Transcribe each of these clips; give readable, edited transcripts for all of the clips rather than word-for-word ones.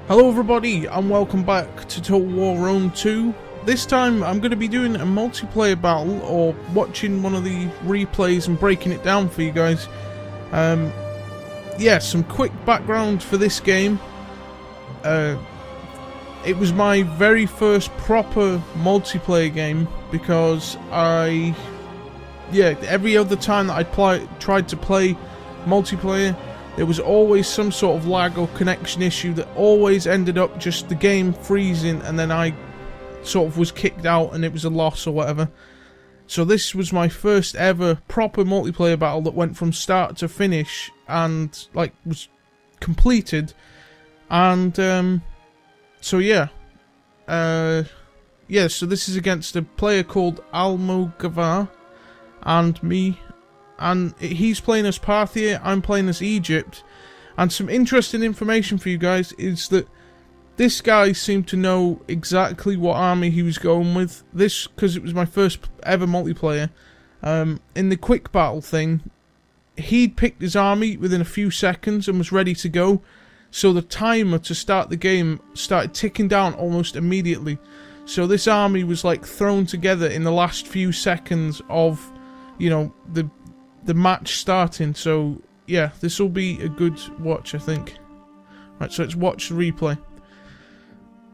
Hello everybody and welcome back to Total War Rome 2. This time I'm going to be doing a multiplayer battle, or watching one of the replays and breaking it down for you guys. Yeah, some quick background for this game. It was my very first proper multiplayer game because every other time that I tried to play multiplayer, there was always some sort of lag or connection issue that always ended up just the game freezing, and then I sort of was kicked out and it was a loss or whatever. So this was my first ever proper multiplayer battle that went from start to finish and like was completed. And so this is against a player called Almogavar and me. And he's playing as Parthia, I'm playing as Egypt. And some interesting information for you guys is that this guy seemed to know exactly what army he was going with. This, because it was my first ever multiplayer. In the quick battle thing, he'd picked his army within a few seconds and was ready to go. So the timer to start the game started ticking down almost immediately. So this army was like thrown together in the last few seconds of, you know, the match starting. So yeah, this will be a good watch, I think. Right, so let's watch the replay.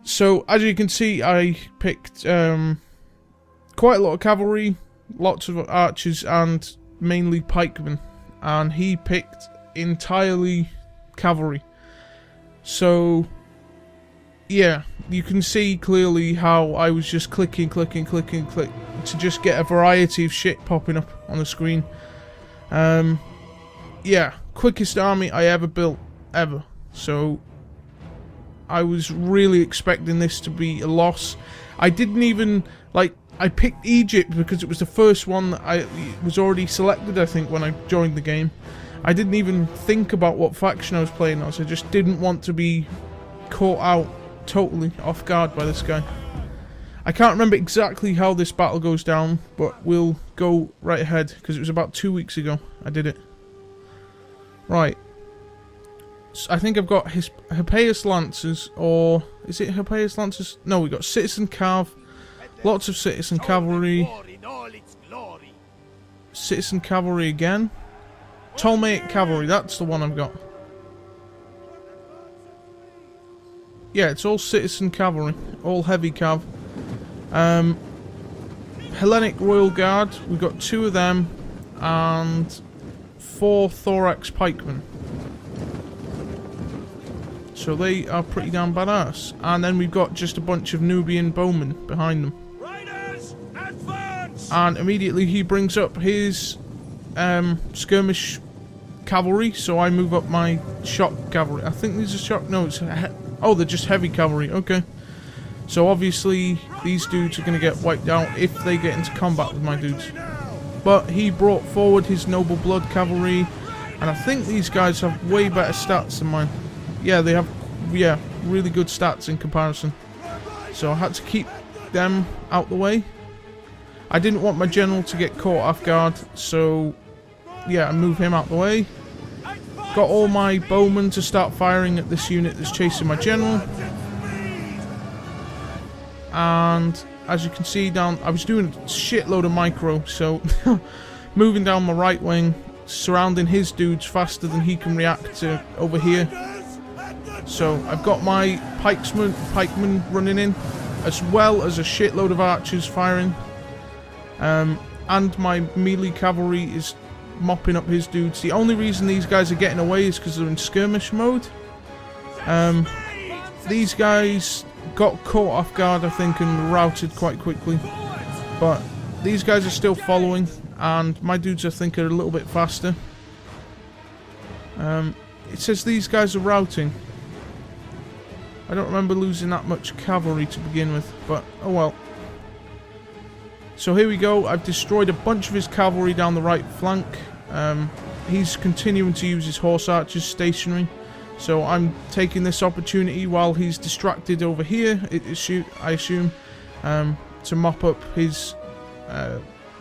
So as you can see, I picked quite a lot of cavalry, lots of archers, and mainly pikemen, and he picked entirely cavalry. So yeah, you can see clearly how I was just clicking to just get a variety of shit popping up on the screen. Yeah, quickest army I ever built, ever. So I was really expecting this to be a loss. I didn't even, I picked Egypt because it was the first one that I was already selected, I think, when I joined the game. I didn't even think about what faction I was playing as. I just didn't want to be caught out totally off guard by this guy. I can't remember exactly how this battle goes down, but we'll go right ahead, because it was about 2 weeks ago I did it. Right. So I think I've got Hippias Lancers, or is it Hippias Lancers? No, we've got Citizen Cav, lots of Citizen Cavalry, Citizen Cavalry again, Ptolemaic Cavalry, that's the one I've got. Yeah, it's all Citizen Cavalry, all heavy cav. Hellenic Royal Guard, we've got 2 of them, and 4 Thorax Pikemen. So they are pretty damn badass. And then we've got just a bunch of Nubian bowmen behind them. Riders, advance! And immediately he brings up his skirmish cavalry, so I move up my shock cavalry. I think these are shock, no, it's oh, they're just heavy cavalry, okay. So obviously these dudes are going to get wiped out if they get into combat with my dudes. But he brought forward his noble blood cavalry, and I think these guys have way better stats than mine. Yeah, they have, yeah, really good stats in comparison. So I had to keep them out the way. I didn't want my general to get caught off guard, so yeah, I moved him out the way. Got all my bowmen to start firing at this unit that's chasing my general. And as you can see down, I was doing a shitload of micro, so moving down my right wing, surrounding his dudes faster than he can react to over here. So I've got my pikemen running in, as well as a shitload of archers firing. And my melee cavalry is mopping up his dudes. The only reason these guys are getting away is because they're in skirmish mode. These guys got caught off guard, I think, and routed quite quickly. But these guys are still following, and my dudes, I think, are a little bit faster. It says these guys are routing. I don't remember losing that much cavalry to begin with, but oh well. So here we go. I've destroyed a bunch of his cavalry down the right flank. He's continuing to use his horse archers stationary. So I'm taking this opportunity while he's distracted over here, I assume, to mop up his,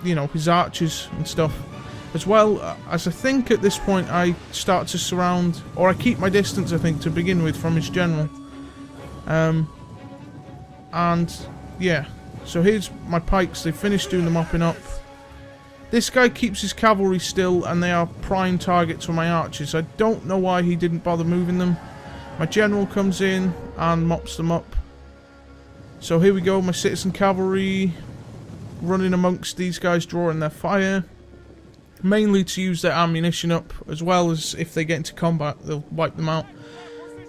you know, his archers and stuff. As well as I think at this point I start to surround, or I keep my distance, I think, to begin with, from his general. And yeah, so here's my pikes. They finished doing the mopping up. This guy keeps his cavalry still, and they are prime targets for my archers. I don't know why he didn't bother moving them. My general comes in and mops them up. So here we go, my citizen cavalry running amongst these guys, drawing their fire. Mainly to use their ammunition up, as well as if they get into combat, they'll wipe them out.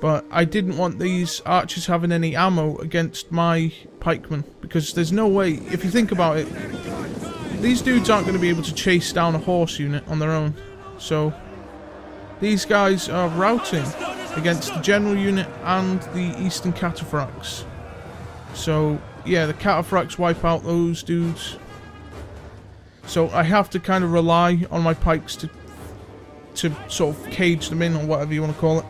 But I didn't want these archers having any ammo against my pikemen, because there's no way, if you think about it, these dudes aren't going to be able to chase down a horse unit on their own. So these guys are routing against the general unit and the eastern cataphracts. So yeah, the cataphracts wipe out those dudes. So I have to kind of rely on my pikes to sort of cage them in, or whatever you want to call it.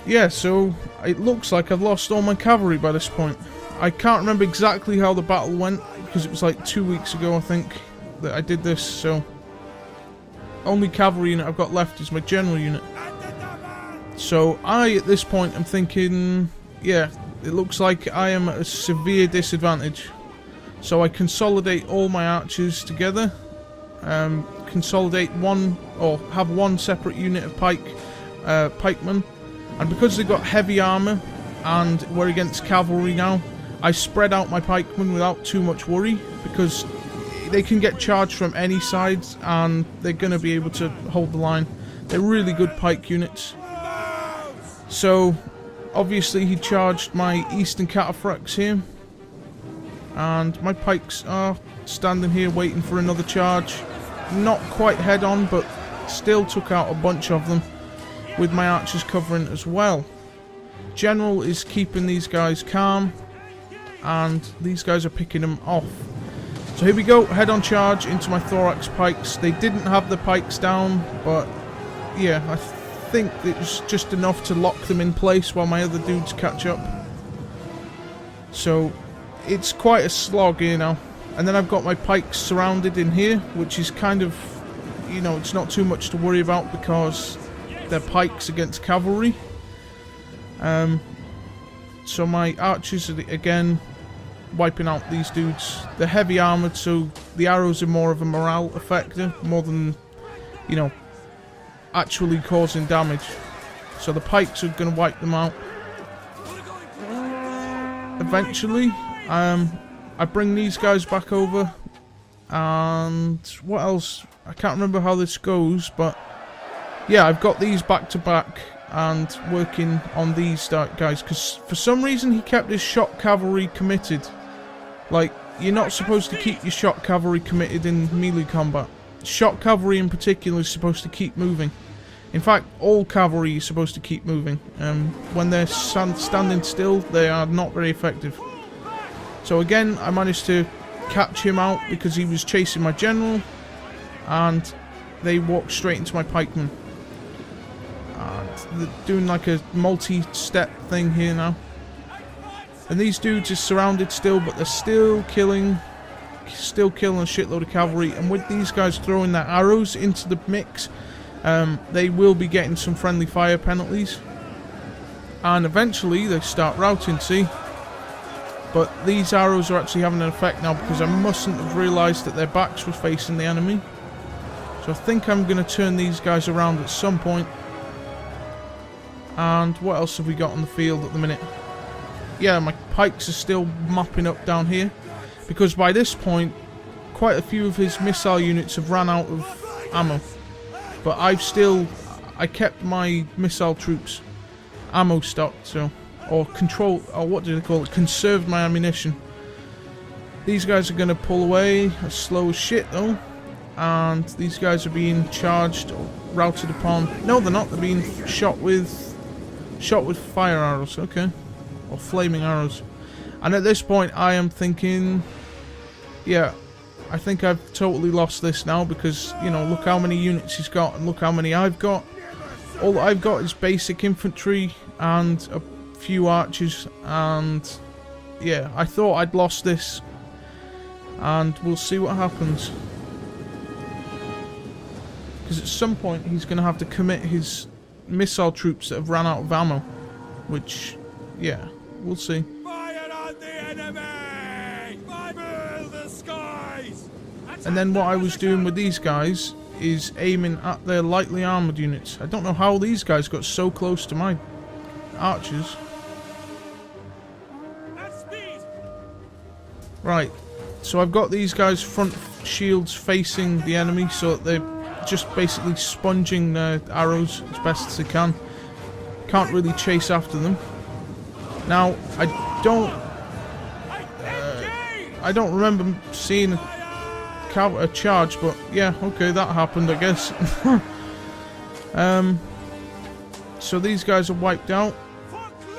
Yeah, so it looks like I've lost all my cavalry by this point. I can't remember exactly how the battle went, because it was like 2 weeks ago, I think, that I did this, so only cavalry unit I've got left is my general unit. So at this point, I'm thinking, yeah, it looks like I am at a severe disadvantage. So I consolidate all my archers together, consolidate one, or have one separate unit of pikemen, and because they've got heavy armour and we're against cavalry now, I spread out my pikemen without too much worry, because they can get charged from any side and they're going to be able to hold the line. They're really good pike units. So obviously he charged my eastern cataphracts here, and my pikes are standing here waiting for another charge. Not quite head on, but still took out a bunch of them with my archers covering as well. General is keeping these guys calm, and these guys are picking them off. So here we go, head on charge into my thorax pikes. They didn't have the pikes down, but yeah, I think it was just enough to lock them in place while my other dudes catch up. So it's quite a slog here now. And then I've got my pikes surrounded in here, which is kind of, you know, it's not too much to worry about because they're pikes against cavalry. So my archers are again wiping out these dudes. They're heavy armoured, so the arrows are more of a morale effector, more than, you know, actually causing damage. So the pikes are going to wipe them out. Eventually, I bring these guys back over, and what else? I can't remember how this goes, but yeah, I've got these back to back and working on these guys, because for some reason he kept his shot cavalry committed. Like, you're not supposed to keep your shot cavalry committed in melee combat. Shot cavalry in particular is supposed to keep moving. In fact, all cavalry is supposed to keep moving. When they're standing still, they are not very effective. So again, I managed to catch him out because he was chasing my general, and they walked straight into my pikemen. They're doing like a multi-step thing here now. And these dudes are surrounded still, but they're still killing a shitload of cavalry. And with these guys throwing their arrows into the mix, they will be getting some friendly fire penalties. And eventually they start routing, see? But these arrows are actually having an effect now, because I mustn't have realised that their backs were facing the enemy. So I think I'm going to turn these guys around at some point. And what else have we got on the field at the minute? Yeah, my pikes are still mopping up down here, because by this point quite a few of his missile units have ran out of ammo. But I kept my missile troops ammo stocked, so, or what do they call it? Conserved my ammunition. These guys are going to pull away as slow as shit though, and these guys are being charged or routed upon. No, they're not. They're being shot with fire arrows, okay, or flaming arrows. And at this point I am thinking, yeah, I think I've totally lost this now, because, you know, look how many units he's got and look how many I've got. All that I've got is basic infantry and a few archers, and yeah, I thought I'd lost this, and we'll see what happens. Because at some point he's going to have to commit his missile troops that have ran out of ammo. which, yeah, we'll see. Fire on the enemy! Fill the skies! And then what I was doing with these guys is aiming at their lightly armoured units. I don't know how these guys got so close to my archers. Right, so I've got these guys' front shields facing the enemy, so that they're just basically sponging their arrows as best as they can. Can't really chase after them. Now, I don't remember seeing a charge, but yeah, okay, that happened, I guess. So these guys are wiped out,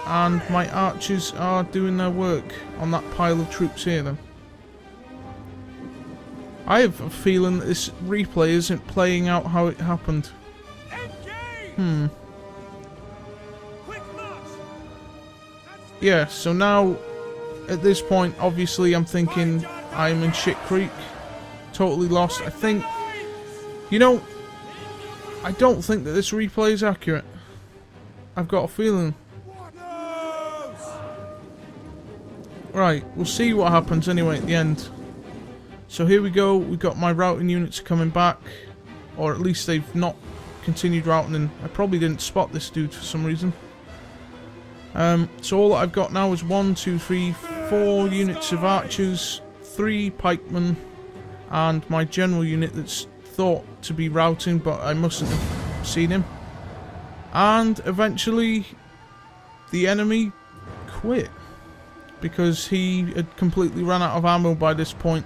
and my archers are doing their work on that pile of troops here then. I have a feeling that this replay isn't playing out how it happened. Yeah, so now, at this point, obviously I'm thinking I'm in shit creek. Totally lost. I think, you know, I don't think that this replay is accurate. I've got a feeling. Right, we'll see what happens anyway at the end. So here we go, we've got my routing units coming back. Or at least they've not continued routing, and I probably didn't spot this dude for some reason. So all that I've got now is 1, 2, 3, 4 units of archers, 3 pikemen, and my general unit that's thought to be routing, but I mustn't have seen him. And eventually the enemy quit because he had completely run out of ammo by this point,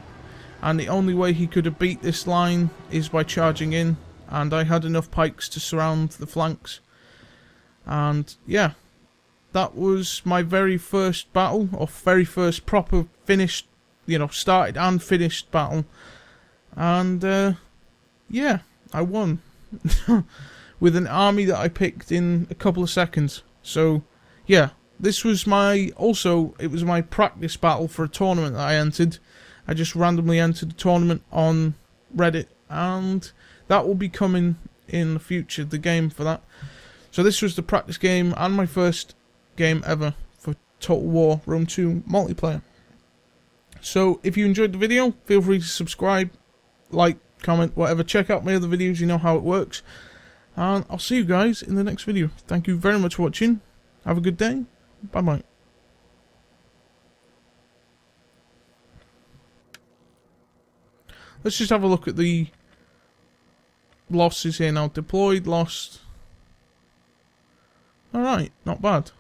and the only way he could have beat this line is by charging in, and I had enough pikes to surround the flanks. And yeah, that was my very first battle, or very first proper finished, you know, started and finished battle. And yeah, I won with an army that I picked in a couple of seconds. So yeah, this was it was my practice battle for a tournament that I entered. I just randomly entered a tournament on Reddit, and that will be coming in the future, the game for that. So this was the practice game and my first game ever for Total War Rome 2 multiplayer. So if you enjoyed the video, feel free to subscribe, like, comment, whatever. Check out my other videos, you know how it works. And I'll see you guys in the next video. Thank you very much for watching. Have a good day. Bye bye. Let's just have a look at the losses here now. Deployed, lost. Alright, not bad.